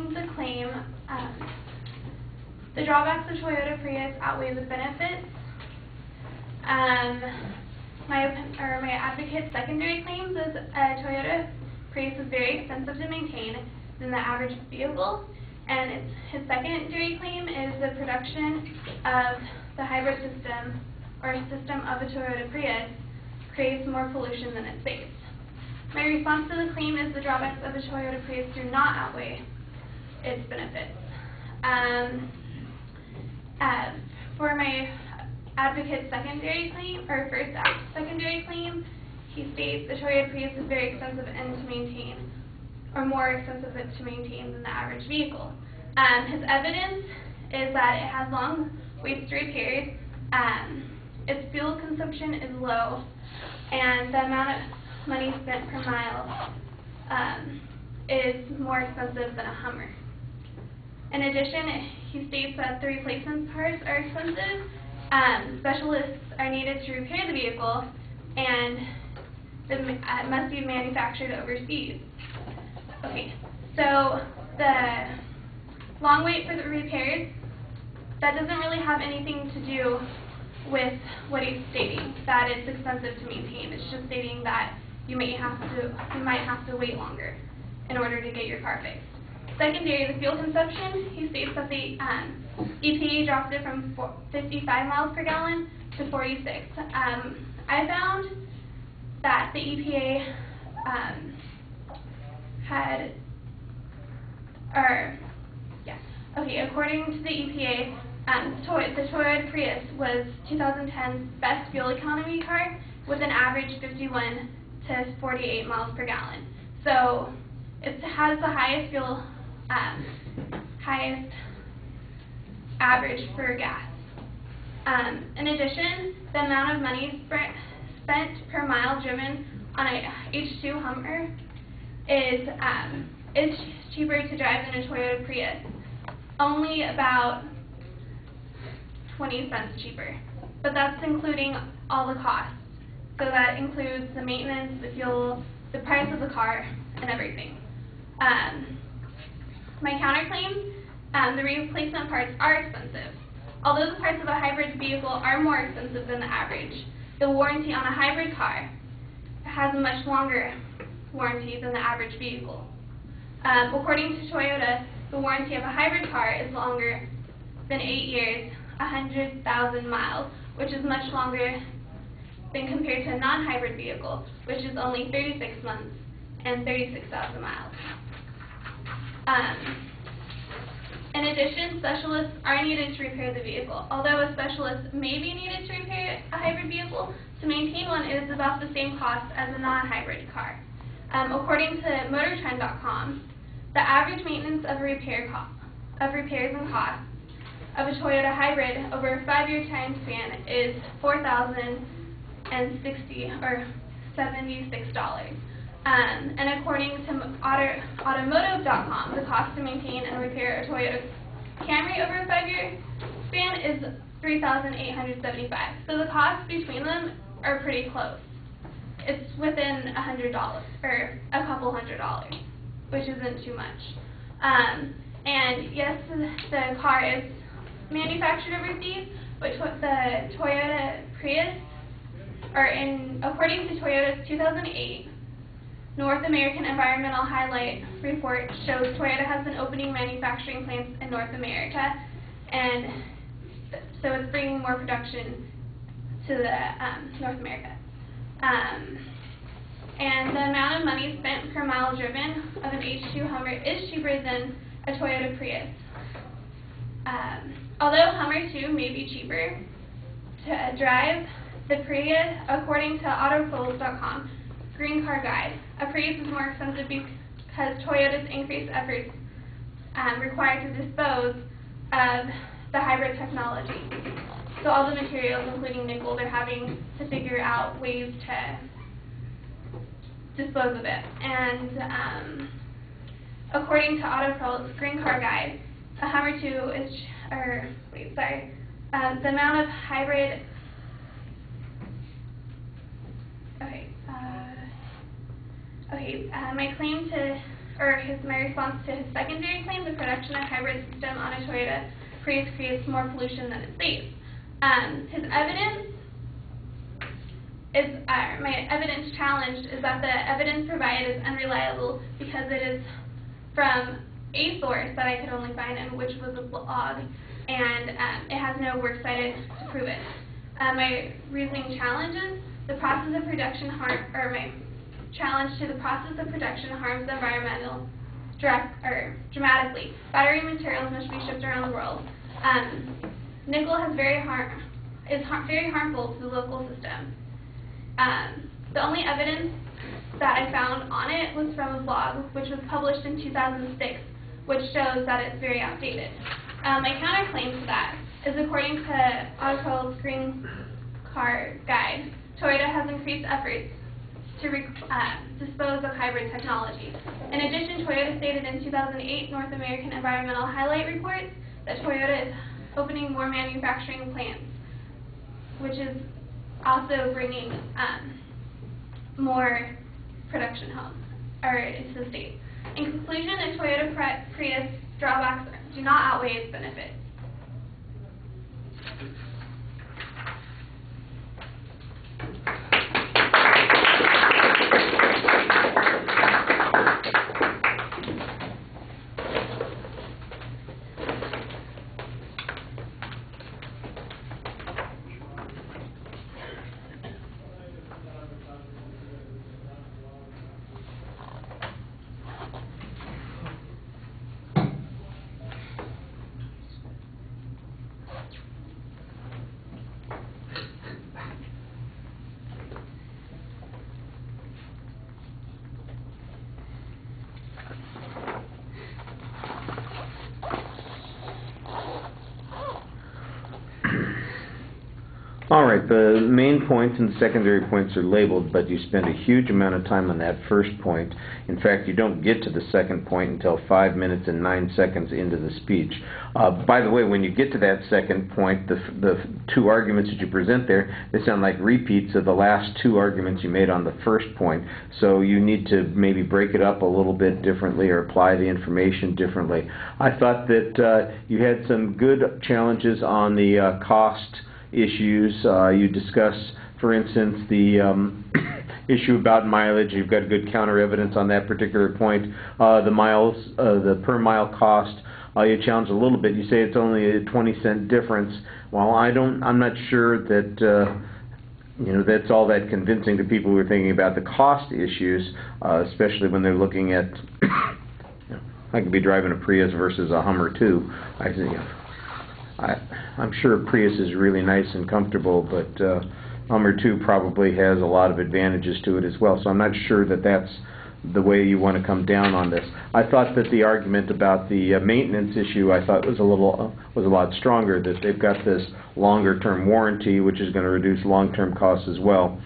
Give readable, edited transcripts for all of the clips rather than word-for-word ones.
making the claim, the drawbacks of Toyota Prius outweigh the benefits. My advocate's secondary claims is Toyota Prius is very expensive to maintain than the average vehicle, and his secondary claim is the production of the hybrid system or system of a Toyota Prius creates more pollution than it saves. My response to the claim is the drawbacks of a Toyota Prius do not outweigh its benefits. For my advocate's secondary claim, or secondary claim, he states the Toyota Prius is very expensive and to maintain, or more expensive to maintain than the average vehicle. His evidence is that it has long waits to repairs, its fuel consumption is low, and the amount of money spent per mile is more expensive than a Hummer. In addition, he states that the replacement parts are expensive, specialists are needed to repair the vehicle, and it must be manufactured overseas. Okay, so the long wait for the repairs, that doesn't really have anything to do with what he's stating, that it's expensive to maintain. It's just stating that you might have to wait longer in order to get your car fixed. Secondary, the fuel consumption, he states that the EPA dropped it from 55 miles per gallon to 46. I found that the EPA according to the EPA, the Toyota Prius was 2010's best fuel economy car with an average 51 to 48 miles per gallon. So it has the highest highest average for gas. In addition, the amount of money spent per mile driven on a H2 Hummer is cheaper to drive than a Toyota Prius, only about 20 cents cheaper. But that's including all the costs. So that includes the maintenance, the fuel, the price of the car, and everything. My counterclaim, the replacement parts are expensive. Although the parts of a hybrid vehicle are more expensive than the average, the warranty on a hybrid car has a much longer warranty than the average vehicle. According to Toyota, the warranty of a hybrid car is longer than 8 years, 100,000 miles, which is much longer than compared to a non-hybrid vehicle, which is only 36 months and 36,000 miles. In addition, specialists are needed to repair the vehicle. Although a specialist may be needed to repair a hybrid vehicle, to maintain one is about the same cost as a non-hybrid car. According to MotorTrend.com, the average maintenance of repairs and costs of a Toyota hybrid over a 5-year time span is $4,060 or $76. And according to Automotive.com, the cost to maintain and repair a Toyota Camry over a 5-year span is $3,875. So the costs between them are pretty close. It's within $100 or a couple $100, which isn't too much. And yes, the car is manufactured overseas, but the Toyota Prius, according to Toyota's 2008 North American Environmental Highlight report, shows Toyota has been opening manufacturing plants in North America, and so it's bringing more production to the North America. And the amount of money spent per mile driven of an H2 Hummer is cheaper than a Toyota Prius. Although Hummer 2 may be cheaper to drive, the Prius, according to Autopros.com, Green Car Guide, a Prius is more expensive because Toyota's increased efforts required to dispose of the hybrid technology. So all the materials, including nickel, they're having to figure out ways to dispose of it. And according to Autopros Green Car Guide, a Hummer 2 is, the amount of hybrid, my claim to my response to his secondary claim, the production of hybrid system on a Toyota Prius creates more pollution than it saves. His evidence is, my evidence challenged is that the evidence provided is unreliable because it is from a source that I could only find, and which was a blog, and it has no works cited to prove it. My reasoning challenges the process of production my challenge to the process of production harms the environmental dramatically. Battery materials must be shipped around the world. Nickel is very harmful to the local system. The only evidence that I found on it was from a blog, which was published in 2006, which shows that it's very outdated. My counterclaim to that is, according to Auto's Green Car Guide, Toyota has increased efforts to dispose of hybrid technology. In addition, Toyota stated in 2008 North American Environmental Highlight Report that Toyota is opening more manufacturing plants, which is also bringing more production homes into the state. In conclusion, the Toyota Prius drawbacks do not outweigh its benefits. All right, the main points and the secondary points are labeled, but you spend a huge amount of time on that first point. In fact, you don't get to the second point until 5 minutes and 9 seconds into the speech. By the way, when you get to that second point, the two arguments that you present there, they sound like repeats of the last two arguments you made on the first point. So you need to maybe break it up a little bit differently or apply the information differently. I thought that you had some good challenges on the cost issues. You discuss, for instance, the issue about mileage. You've got good counter evidence on that particular point. The miles, the per mile cost, you challenge a little bit. You say it's only a 20-cent difference. Well, I'm not sure that that's all that convincing to people who are thinking about the cost issues, especially when they're looking at I could be driving a Prius versus a Hummer too. I'm sure Prius is really nice and comfortable, but Hummer 2 probably has a lot of advantages to it as well. So I'm not sure that that's the way you want to come down on this. I thought that the argument about the maintenance issue, I thought was a lot stronger. That they've got this longer-term warranty, which is going to reduce long-term costs as well.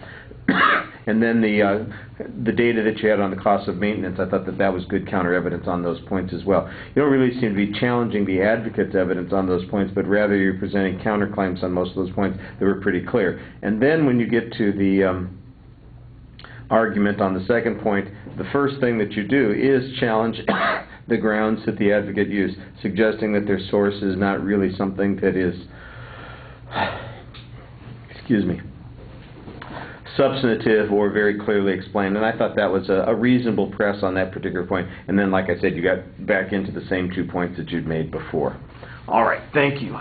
And then the data that you had on the cost of maintenance, I thought that was good counter evidence on those points as well. You don't really seem to be challenging the advocate's evidence on those points, but rather you're presenting counterclaims on most of those points that were pretty clear. And then when you get to the argument on the second point, the first thing that you do is challenge the grounds that the advocate used, suggesting that their source is not really something that is, substantive or very clearly explained, and I thought that was a reasonable press on that particular point. And then, like I said, you got back into the same 2 points that you'd made before. All right, thank you.